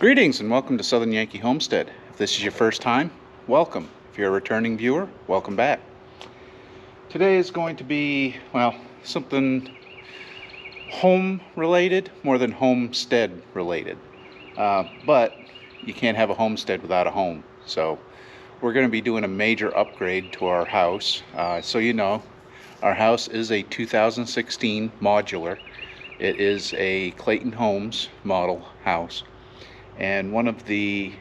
Greetings and welcome to Southern Yankee Homestead. If this is your first time, welcome. If you're a returning viewer, welcome back. Today is going to be, well, something home related more than homestead related. But you can't have a homestead without a home. So we're going to be doing a major upgrade to our house. So you know, our house is a 2016 modular. It is a Clayton Homes model house. And one of the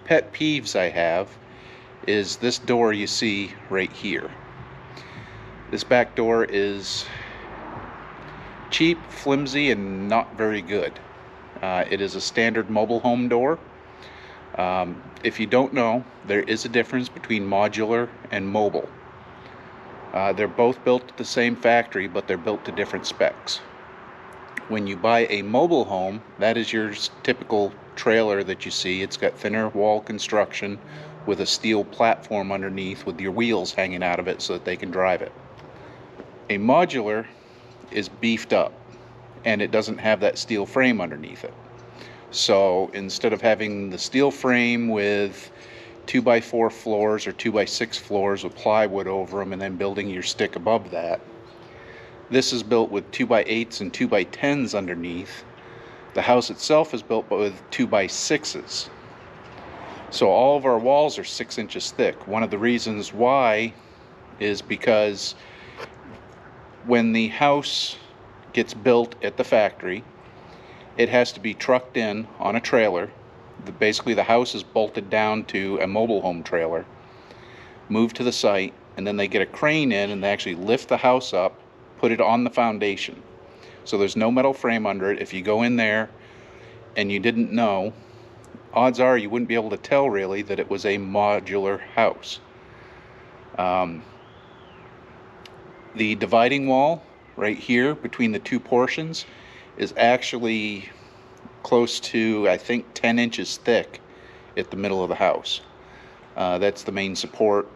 pet peeves I have is this door you see right here. This back door is cheap, flimsy, and not very good. It is a standard mobile home door. If you don't know, there is a difference between modular and mobile. They're both built at the same factory, but they're built to different specs. When you buy a mobile home, that is your typical trailer that you see. It's got thinner wall construction with a steel platform underneath with your wheels hanging out of it so that they can drive it. A modular is beefed up and it doesn't have that steel frame underneath it. So instead of having the steel frame with 2x4 floors or 2x6 floors with plywood over them and then building your stick above that, this is built with 2x8s and 2x10s underneath. The house itself is built with 2x6s. So all of our walls are 6 inches thick. One of the reasons why is because when the house gets built at the factory, it has to be trucked in on a trailer. Basically the house is bolted down to a mobile home trailer, moved to the site, and then they get a crane in and they actually lift the house up, put it on the foundation. So there's no metal frame under it. If you go in there and you didn't know, odds are you wouldn't be able to tell really that it was a modular house. The dividing wall right here between the two portions is actually close to, I think, 10 inches thick at the middle of the house. That's the main support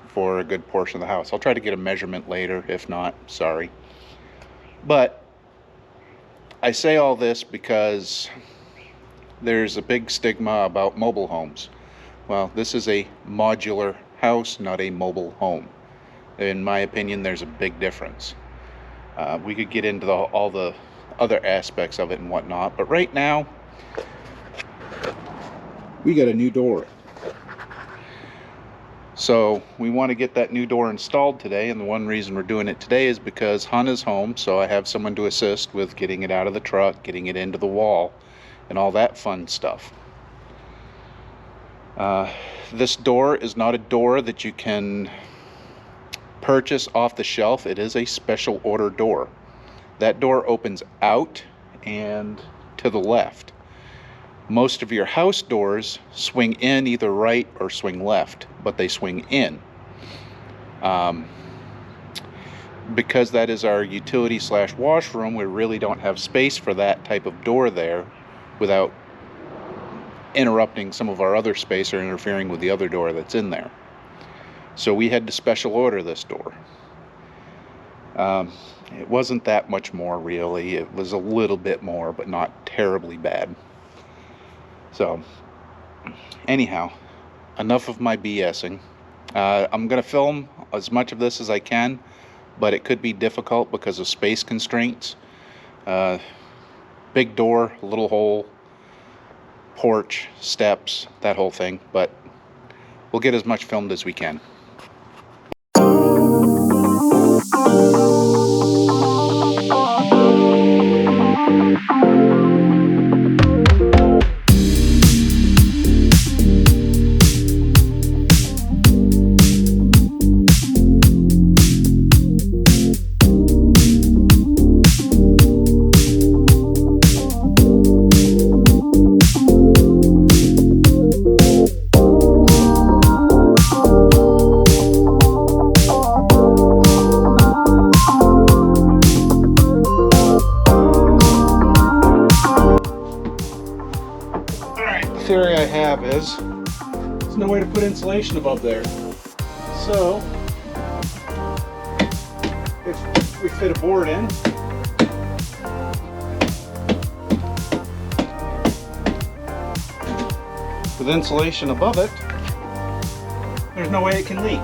for a good portion of the house. I'll try to get a measurement later. If not, sorry. But I say all this because there's a big stigma about mobile homes. Well, this is a modular house, not a mobile home. In my opinion, there's a big difference. We could get into all the other aspects of it and whatnot, but right now we got a new door. So we want to get that new door installed today, and the one reason we're doing it today is because Hun is home, so I have someone to assist with getting it out of the truck, getting it into the wall, and all that fun stuff. This door is not a door that you can purchase off the shelf. It is a special order door. That door opens out and to the left. Most of your house doors swing in either right or swing left, but they swing in. Because that is our utility / washroom, we really don't have space for that type of door there without interrupting some of our other space or interfering with the other door that's in there. So we had to special order this door. It wasn't that much more really. It was a little bit more, but not terribly bad. So anyhow, enough of my BSing. I'm going to film as much of this as I can, but it could be difficult because of space constraints. Big door, little hole, porch, steps, that whole thing, but we'll get as much filmed as we can. Theory I have is there's no way to put insulation above there. So if we fit a board in, with insulation above it, there's no way it can leak.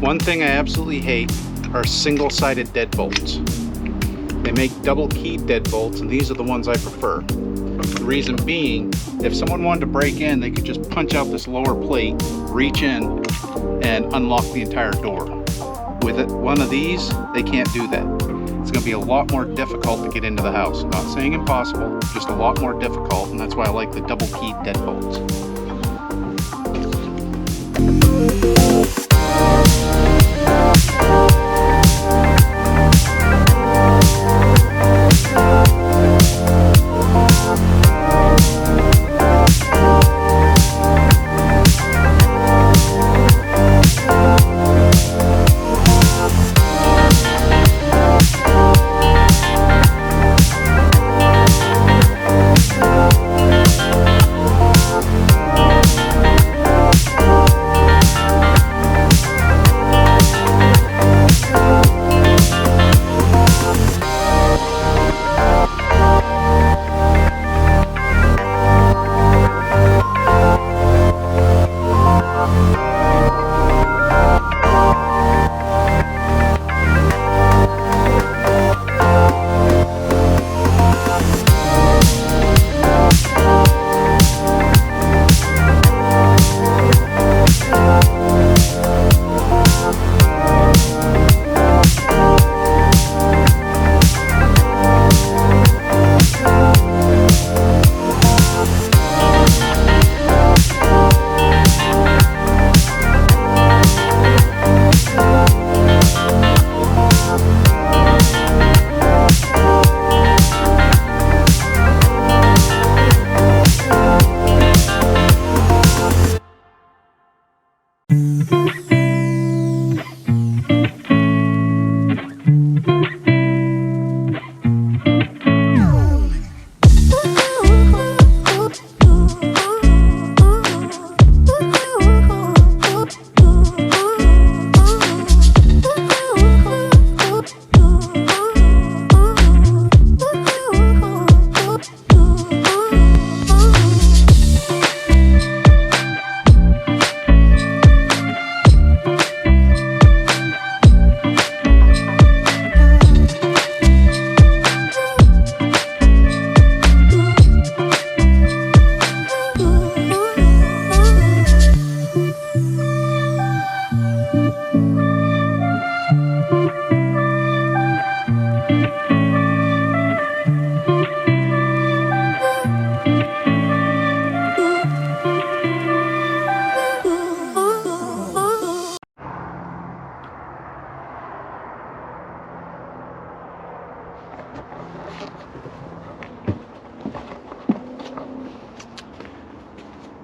One thing I absolutely hate are single-sided deadbolts. They make double-keyed deadbolts, and these are the ones I prefer. The reason being, if someone wanted to break in, they could just punch out this lower plate, reach in, and unlock the entire door. With one of these, they can't do that. It's going to be a lot more difficult to get into the house. I'm not saying impossible, just a lot more difficult, and that's why I like the double-keyed deadbolts.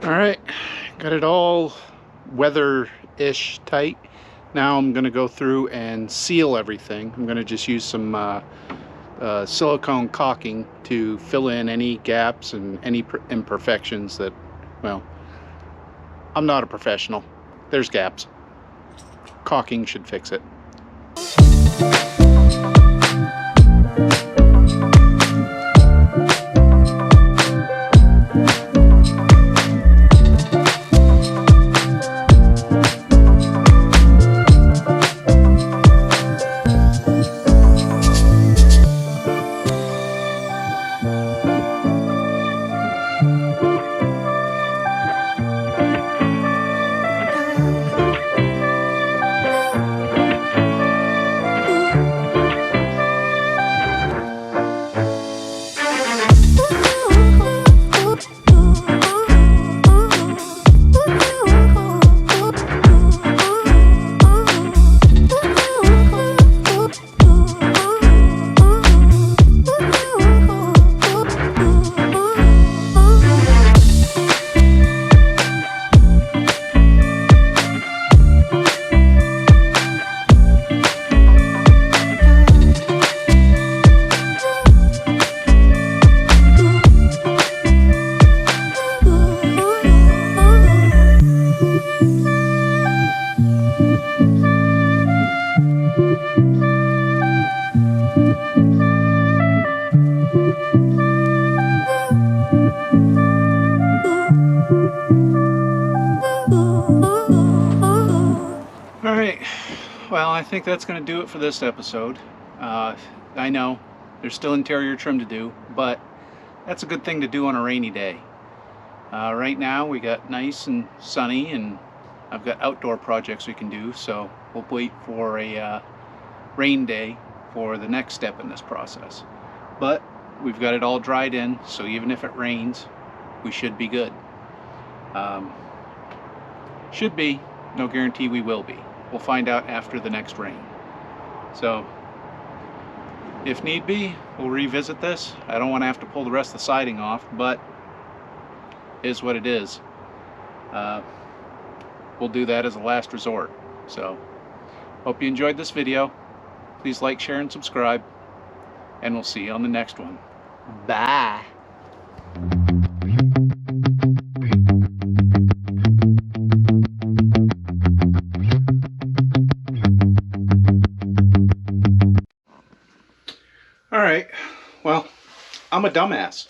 Alright, got it all weather-ish tight. Now I'm going to go through and seal everything. I'm going to just use some silicone caulking to fill in any gaps and any imperfections that, well, I'm not a professional. There's gaps. Caulking should fix it. All right, well, I think that's going to do it for this episode. I know there's still interior trim to do, but that's a good thing to do on a rainy day. Right now we got nice and sunny, and I've got outdoor projects we can do, so we'll wait for a rain day for the next step in this process. But we've got it all dried in, so even if it rains, we should be good. Should be, no guarantee we will be. We'll find out after the next rain. So, if need be, we'll revisit this. I don't want to have to pull the rest of the siding off, but it is what it is. We'll do that as a last resort. So, hope you enjoyed this video. Please like, share, and subscribe. And we'll see you on the next one. Bye. All right, well, I'm a dumbass.